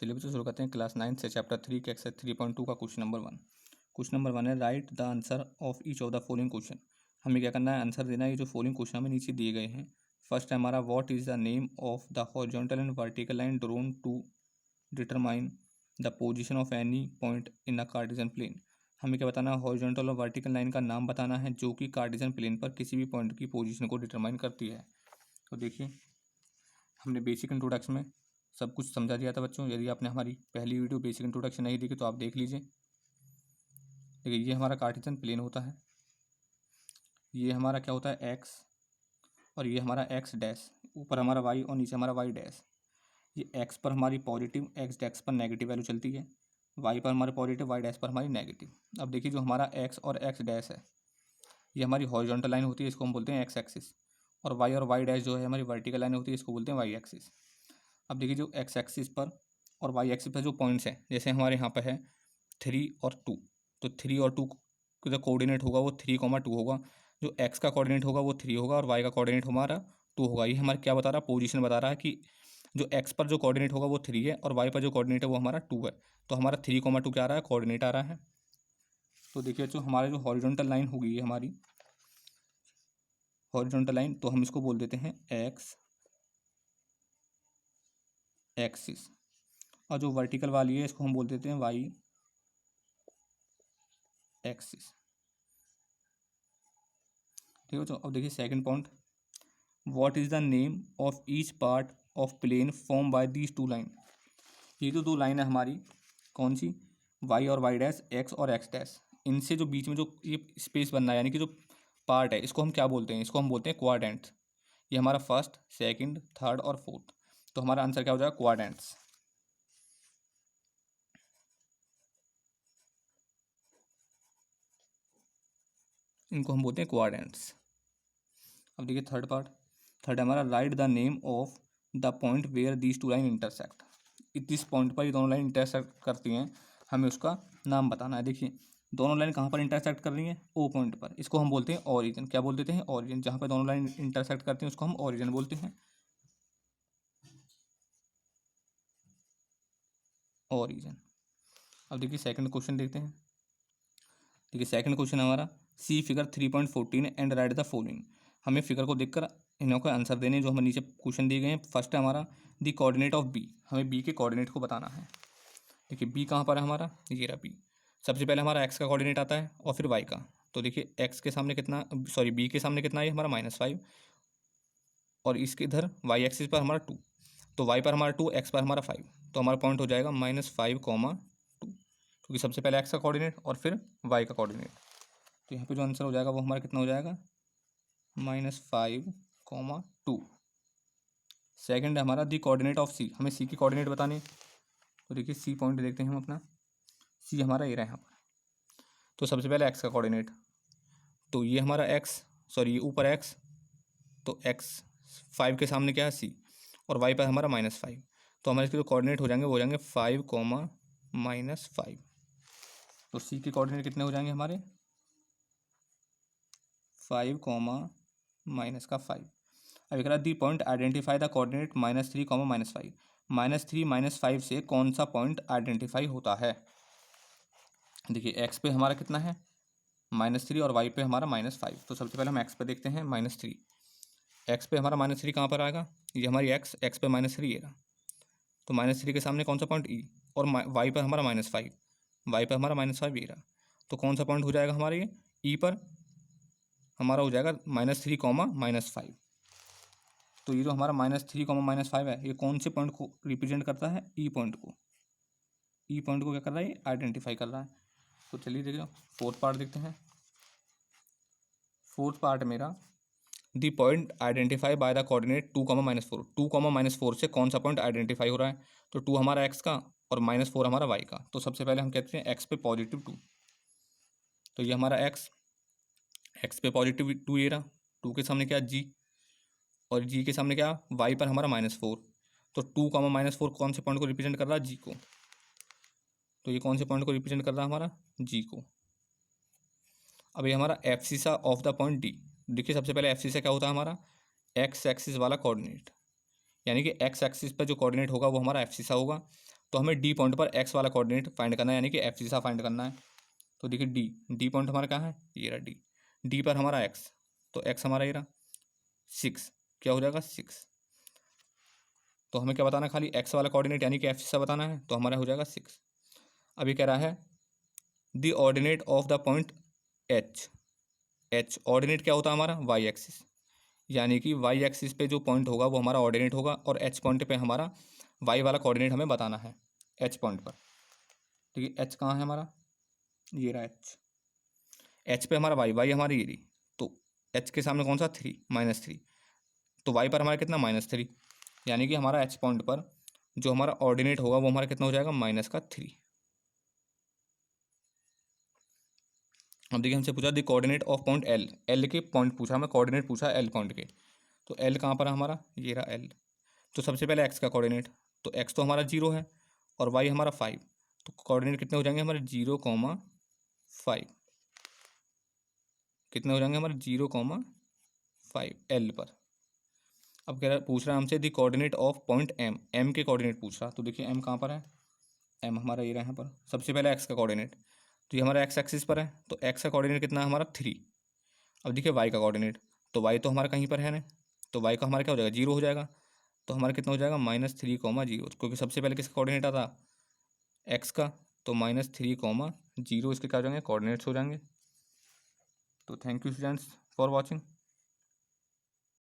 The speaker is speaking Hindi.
चलिए बच्चों शुरू करते हैं क्लास 9 से चैप्टर 3 के एक्सरसाइज 3.2 का क्वेश्चन नंबर 1। क्वेश्चन नंबर 1 है right the answer of each of the following question. हमें क्या करना है, आंसर देना है। ये जो फॉलोइंग क्वेश्चन हमें नीचे दिए गए हैं। फर्स्ट है हमारा what is the name of the horizontal and vertical line drawn to determine the position of any point in a Cartesian plane. हमें क्या बताना है, हॉरिजॉन्टल और वर्टिकल लाइन का नाम बताना है जो कि कार्टेशियन प्लेन पर किसी भी पॉइंट की पोजीशन को डिटरमाइन करती है। तो देखिए हमने बेसिक इंट्रोडक्शन में सब कुछ समझा दिया था बच्चों। यदि आपने हमारी पहली वीडियो बेसिक इंट्रोडक्शन नहीं देखी तो आप देख लीजिए। देखिए ये हमारा कार्टेशियन प्लेन होता है, ये हमारा क्या होता है एक्स, और ये हमारा एक्स डैश, ऊपर हमारा वाई और नीचे हमारा वाई डैश। ये एक्स पर हमारी पॉजिटिव, एक्स डैश पर नेगेटिव वैल्यू चलती है, वाई पर हमारे पॉजिटिव, वाई डैश पर हमारी नेगेटिव। अब देखिए जो हमारा एक्स और एक्स डैश है ये हमारी हॉरिजॉन्टल लाइन होती है, इसको हम बोलते हैं एक्स एक्सिस। और वाई डैश जो है हमारी वर्टिकल लाइन होती है, इसको बोलते हैं वाई एक्सिस। अब देखिए जो एक्स एक्सिस पर और वाई एक्सिस पर जो पॉइंट्स हैं, जैसे हमारे यहाँ पे है 3 और 2, तो 3 और 2 का जो कोऑर्डिनेट होगा वो 3,2 होगा। जो एक्स का कोऑर्डिनेट होगा वो 3 होगा और वाई का कोऑर्डिनेट हमारा 2 होगा। ये हमारा क्या बता रहा है, पोजीशन बता रहा है कि जो एक्स पर जो कोऑर्डिनेट होगा वो 3 है और वाई पर जो कोऑर्डिनेट है वो हमारा 2 है। तो हमारा 3,2 क्या आ रहा है, कोऑर्डिनेट आ रहा है। तो देखिए जो हमारे जो हॉरिजॉन्टल लाइन होगी ये हमारी हॉरिजॉन्टल लाइन, तो हम इसको बोल देते हैं एक्स एक्सिस, और जो वर्टिकल वाली है इसको हम बोल देते हैं वाई एक्सिस। ठीक है। तो अब देखिए second point, what is the name of each part of plane form by these two line. ये जो दो लाइन है हमारी, कौन सी, वाई और वाई डैश, एक्स और एक्स डैश, इनसे जो बीच में जो ये स्पेस बनना है यानी कि जो पार्ट है इसको हम क्या बोलते हैं, इसको हम बोलते हैं क्वाड्रेंट्स। ये हमारा फर्स्ट, सेकंड, थर्ड और फोर्थ, तो हमारा आंसर क्या हो जाएगा, क्वाड्रेंट्स। इनको हम बोलते हैं क्वाड्रेंट्स। अब देखिए थर्ड पार्ट, थर्ड हमारा right the name of the point where these two line intersect. इस पॉइंट पर ये दोनों लाइन इंटरसेक्ट करती हैं, हमें उसका नाम बताना है। देखिए दोनों लाइन कहाँ पर इंटरसेक्ट कर रही हैं, ओ पॉइंट पर, इसको हम बोलते हैं ऑरिजिन। क्या बोल देते हैं, ऑरिजिन। जहाँ पर दोनों लाइन इंटरसेक्ट करती हैं उसको हम ऑरिजिन बोलते हैं, ऑरिजिन। अब देखिए सेकंड क्वेश्चन देखते हैं। देखिए सेकंड क्वेश्चन हमारा, see figure 3.14 and write the following. हमें फिगर को देखकर इन्हों का आंसर देने जो हमें नीचे क्वेश्चन दिए गए हैं। फर्स्ट है हमारा द कोऑर्डिनेट ऑफ बी, हमें बी के कोऑर्डिनेट को बताना है। देखिए बी कहाँ पर है हमारा, ये रहा बी। सबसे पहले हमारा एक्स का कोऑर्डिनेट आता है और फिर वाई का। तो देखिए एक्स के सामने कितना, सॉरी बी के सामने कितना है हमारा -5, और इसके इधर वाई एक्सिस पर हमारा 2, तो वाई पर हमारा 2, एक्स पर हमारा 5, तो हमारा पॉइंट हो जाएगा -5,2, क्योंकि सबसे पहले एक्स का कोऑर्डिनेट और फिर वाई का कोऑर्डिनेट। तो यहाँ पे जो आंसर हो जाएगा वो हमारा कितना हो जाएगा, -5,2। सेकंड है हमारा दी कोऑर्डिनेट ऑफ सी, हमें सी की कोऑर्डिनेट बताने। तो देखिए सी पॉइंट देखते हैं हम अपना, सी हमारा ये रहा यहाँ पर। तो सबसे पहले एक्स का कोऑर्डिनेट, तो ये हमारा एक्स, सॉरी ये ऊपर एक्स, तो एक्स 5 के सामने क्या है सी, और वाई पर हमारा -5, तो हमारे इसके जो कोऑर्डिनेट हो जाएंगे वो हो जाएंगे 5, -5। तो सी के कोऑर्डिनेट कितने हो जाएंगे हमारे 5, -5। अब एक the point identify the coordinate -3, -5। -3, -5 से कौन सा पॉइंट आइडेंटिफाई होता है। देखिए एक्स पे हमारा कितना है -3 और वाई पे हमारा -5, तो सबसे पहले हम एक्स पे देखते हैं -3। एक्स पे हमारा -3 कहाँ पर आएगा, ये हमारी एक्स पे -3 ये रहा, तो -3 के सामने कौन सा पॉइंट ई, और वाई पर हमारा -5, वाई पर हमारा -5 ये रहा, तो कौन सा पॉइंट हो जाएगा हमारे ये ई पर हमारा हो जाएगा -3, -5। तो ये जो हमारा -3, -5 है ये कौन से पॉइंट को रिप्रेजेंट करता है, ई पॉइंट को। ई पॉइंट को क्या कर रहा है, ये आइडेंटिफाई कर रहा है। तो चलिए देखिए फोर्थ पार्ट देखते हैं। फोर्थ पार्ट मेरा, the point identify by the coordinate 2, -4। 2, -4 से कौन सा पॉइंट आइडेंटिफाई हो रहा है, तो 2 हमारा एक्स का और -4 हमारा वाई का। तो सबसे पहले हम कहते हैं एक्स पे +2, तो ये हमारा एक्स पे +2 ये रहा, 2 के सामने क्या जी, और जी के सामने क्या, वाई पर हमारा -4, तो 2, -4 कौन से पॉइंट को रिप्रेजेंट कर रहा है, जी को। तो ये कौन से पॉइंट को रिप्रेजेंट कर रहा है हमारा, जी को। अब ये हमारा एफसीसा ऑफ द पॉइंट डी। देखिए सबसे पहले एफसीसा क्या होता है हमारा, एक्स एक्सिस वाला कोऑर्डिनेट, यानी कि एक्स एक्सिस पर जो कोऑर्डिनेट होगा वो हमारा एफसीसा होगा। तो हमें डी पॉइंट पर एक्स वाला कोऑर्डिनेट फाइंड करना है, यानी कि एफ सी सा फाइंड करना है। तो देखिए डी पॉइंट हमारा कहाँ है, ये रहा डी पर हमारा एक्स, तो एक्स हमारा ये रहा 6, क्या हो जाएगा 6। तो हमें क्या बताना है, खाली एक्स वाला कोऑर्डिनेट यानी कि एफ सी सा बताना है, तो हमारा हो जाएगा 6। अभी कह रहा है the ordinate of the point H ordinate क्या होता है हमारा वाई एक्सिस, यानी कि वाई एक्सिस पे जो पॉइंट होगा वो हमारा ऑर्डिनेट होगा, और एच पॉइंट पे हमारा वाई वाला कोऑर्डिनेट हमें बताना है एच पॉइंट पर। ठीक है, एच कहाँ है हमारा, ये रहा एच पे हमारा वाई हमारी ये रही, तो एच के सामने कौन सा 3 -3, तो वाई पर हमारा कितना -3, यानी कि हमारा एच पॉइंट पर जो हमारा ऑर्डिनेट होगा वो हमारा कितना हो जाएगा -3। अब देखिए हमसे पूछा the coordinate of point L के पॉइंट पूछा, हमें कोऑर्डिनेट पूछा एल पॉइंट के, तो एल कहाँ पर है हमारा, ये रहा एल। तो सबसे पहले एक्स का कोऑर्डिनेट, तो एक्स तो हमारा 0 है और वाई हमारा 5, तो कोऑर्डिनेट कितने हो जाएंगे हमारे 0,5, कितने हो जाएंगे हमारे 0,5 एल पर। अब कह रहा पूछ रहा है हमसे the coordinate of point M के कोऑर्डिनेट पूछ रहा, तो देखिए एम कहाँ पर है, एम हमारा ये रहा यहाँ पर। सबसे पहले एक्स का कोऑर्डिनेट, तो ये हमारा एक्स एक्सिस पर है, तो एक्स का कोऑर्डिनेट कितना है हमारा 3। अब देखिए वाई का कोऑर्डिनेट, तो वाई तो हमारा कहीं पर है ना, तो वाई का हमारा क्या हो जाएगा 0 हो जाएगा, तो हमारा कितना हो जाएगा -3,0, क्योंकि सबसे पहले किसका कोऑर्डिनेट आता एक्स का, तो -3,0 इसके क्या हो जाएंगे कोऑर्डिनेट्स हो जाएंगे। तो thank you students for watching.